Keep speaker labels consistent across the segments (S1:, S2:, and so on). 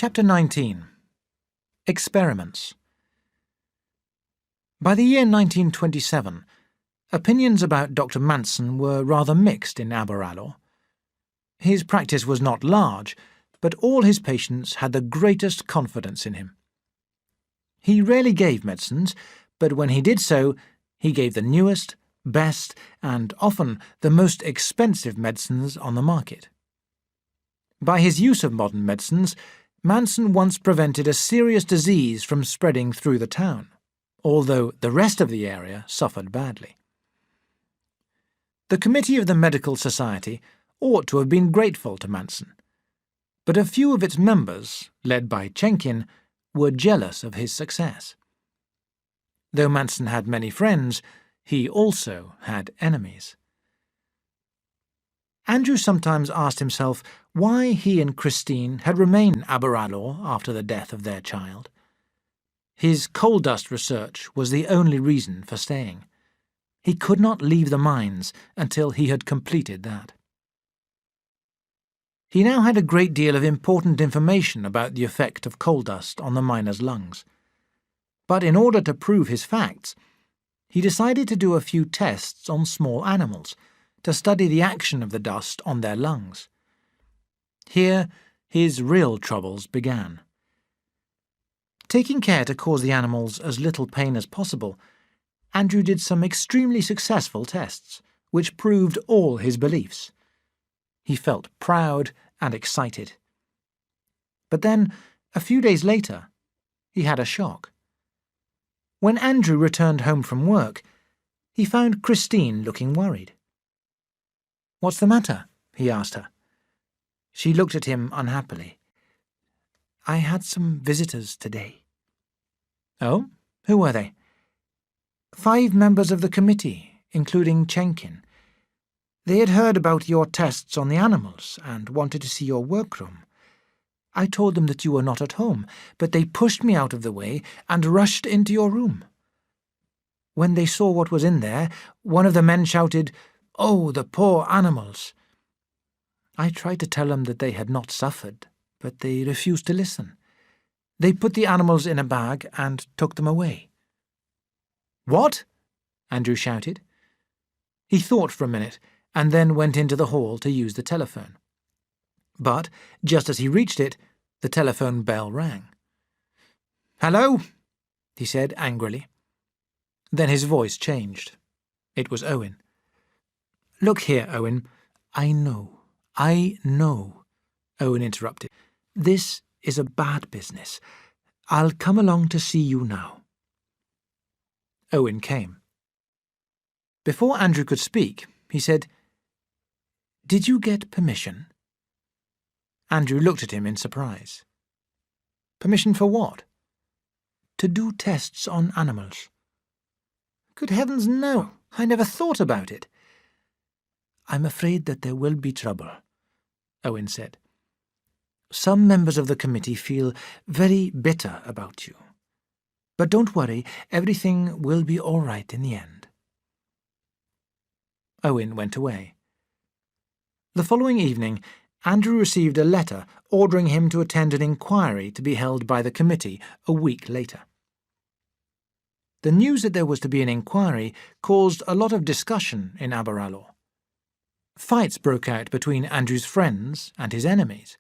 S1: Chapter 19. Experiments. By the year 1927, opinions about Dr. Manson were rather mixed in Aberalour. His practice was not large, but all his patients had the greatest confidence in him. He rarely gave medicines, but when he did so, he gave the newest, best, and often the most expensive medicines on the market. By his use of modern medicines, Manson once prevented a serious disease from spreading through the town, although the rest of the area suffered badly. The committee of the Medical Society ought to have been grateful to Manson, but a few of its members, led by Chenkin, were jealous of his success. Though Manson had many friends, he also had enemies. Andrew sometimes asked himself why he and Christine had remained in Aberalour after the death of their child. His coal dust research was the only reason for staying. He could not leave the mines until he had completed that. He now had a great deal of important information about the effect of coal dust on the miners' lungs. But in order to prove his facts, he decided to do a few tests on small animals, to study the action of the dust on their lungs. Here his real troubles began. Taking care to cause the animals as little pain as possible, Andrew did some extremely successful tests, which proved all his beliefs. He felt proud and excited. But then, a few days later, he had a shock. When Andrew returned home from work, he found Christine looking worried. "What's the matter?" he asked her. She looked at him unhappily. "I had some visitors today." "Oh? Who were they?" "5 members of the committee, including Chenkin. They had heard about your tests on the animals and wanted to see your workroom. I told them that you were not at home, but they pushed me out of the way and rushed into your room. When they saw what was in there, one of the men shouted, 'Oh, the poor animals!' I tried to tell them that they had not suffered, but they refused to listen. They put the animals in a bag and took them away." "What?" Andrew shouted. He thought for a minute, and then went into the hall to use the telephone. But, just as he reached it, the telephone bell rang. "Hello?" he said angrily. Then his voice changed. It was Owen. "Look here, Owen. I know, Owen interrupted. "This is a bad business. I'll come along to see you now." Owen came. Before Andrew could speak, he said, "Did you get permission?" Andrew looked at him in surprise. "Permission for what?" "To do tests on animals." "Good heavens, no! I never thought about it." "I'm afraid that there will be trouble," Owen said. "Some members of the committee feel very bitter about you. But don't worry, everything will be all right in the end." Owen went away. The following evening, Andrew received a letter ordering him to attend an inquiry to be held by the committee a week later. The news that there was to be an inquiry caused a lot of discussion in Aberalour. Fights broke out between Andrew's friends and his enemies.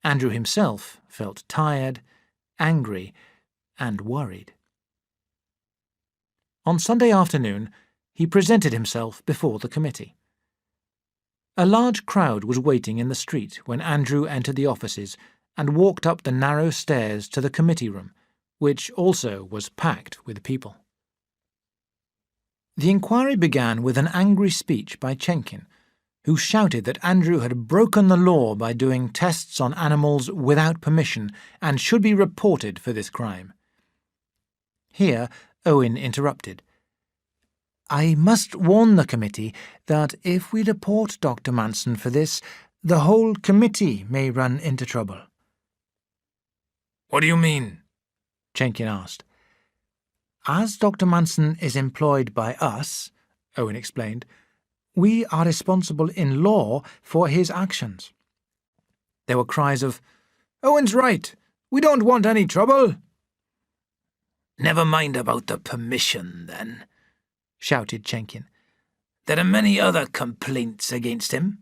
S1: Andrew himself felt tired, angry, and worried. On Sunday afternoon, he presented himself before the committee. A large crowd was waiting in the street when Andrew entered the offices and walked up the narrow stairs to the committee room, which also was packed with people. The inquiry began with an angry speech by Chenkin, who shouted that Andrew had broken the law by doing tests on animals without permission and should be reported for this crime. Here Owen interrupted. "I must warn the committee that if we report Dr. Manson for this, the whole committee may run into trouble."
S2: "What do you mean?"
S1: Chenkin asked. "As Dr. Manson is employed by us," Owen explained, "we are responsible in law for his actions." There were cries of, Owen's right. We don't want any trouble.
S2: Never mind about the permission, then, shouted Chenkin. There are many other complaints against him.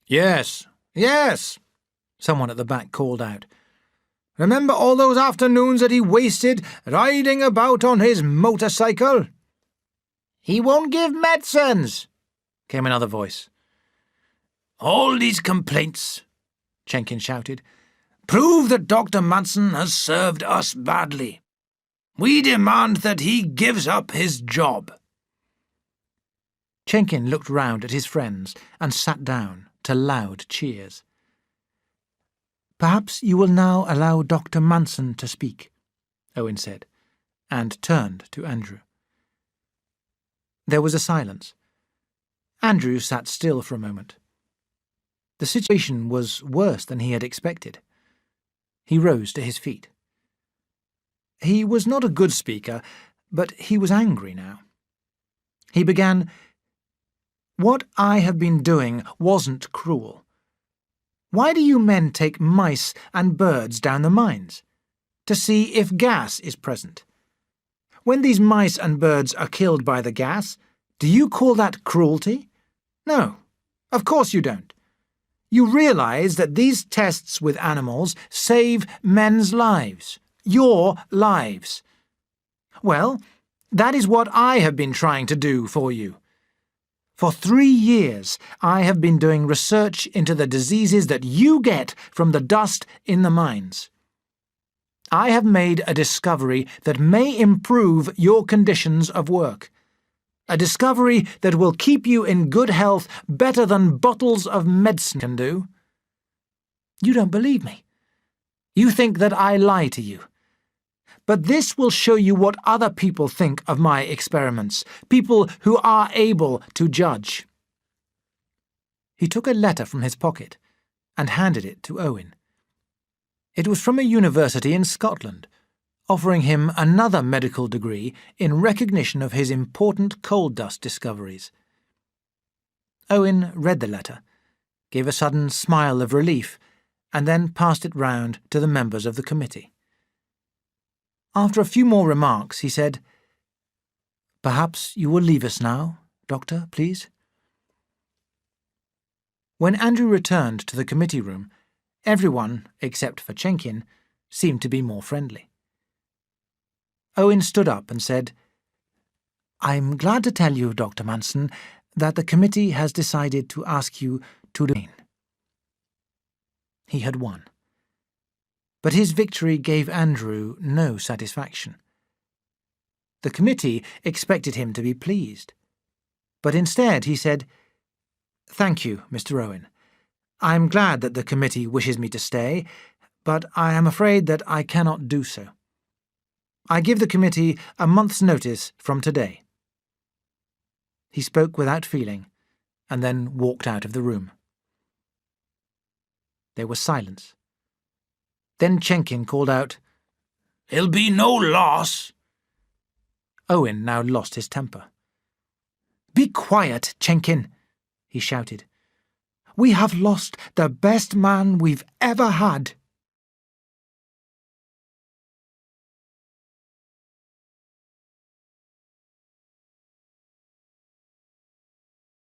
S1: Yes, yes, someone at the back called out. Remember all those afternoons that he wasted riding about on his motorcycle? He won't give medicines, came another voice.
S2: All these complaints, Chenkin shouted,
S1: prove that Dr. Manson
S2: has served us badly. We demand that he gives up his job.
S1: Chenkin looked round at his friends and sat down to loud cheers. Perhaps you will now allow Dr. Manson to speak, Owen said, and turned to Andrew. There was a silence. Andrew sat still for a moment. The situation was worse than he had expected. He rose to his feet. He was not a good speaker, but he was angry now. He began, "What I have been doing wasn't cruel. Why do you men take mice and birds down the mines? To see if gas is present. When these mice and birds are killed by the gas, do you call that cruelty? No, of course you don't. You realize that these tests with animals save men's lives, your lives. Well, that is what I have been trying to do for you. For 3 years, I have been doing research into the diseases that you get from the dust in the mines. I have made a discovery that may improve your conditions of work. A discovery that will keep you in good health better than bottles of medicine can do. You don't believe me. You think that I lie to you. But this will show you what other people think of my experiments, people who are able to judge." He took a letter from his pocket and handed it to Owen. It was from a university in Scotland, offering him another medical degree in recognition of his important coal dust discoveries. Owen read the letter, gave a sudden smile of relief, and then passed it round to the members of the committee. After a few more remarks, he said, "Perhaps you will leave us now, Doctor, please?" When Andrew returned to the committee room, everyone, except for Chenkin, seemed to be more friendly. Owen stood up and said, "I'm glad to tell you, Dr. Manson, that the committee has decided to ask you to remain." He had won. But his victory gave Andrew no satisfaction. The committee expected him to be pleased. But instead he said, "Thank you, Mr. Owen. I'm glad that the committee wishes me to stay, but I am afraid that I cannot do so. I give the committee a month's notice from today." He spoke without feeling, and then walked out of the room. There was silence. Then Chenkin called out,
S2: "There'll be no loss."
S1: Owen now lost his temper. "Be quiet, Chenkin," he shouted. "We have lost the best man we've ever had."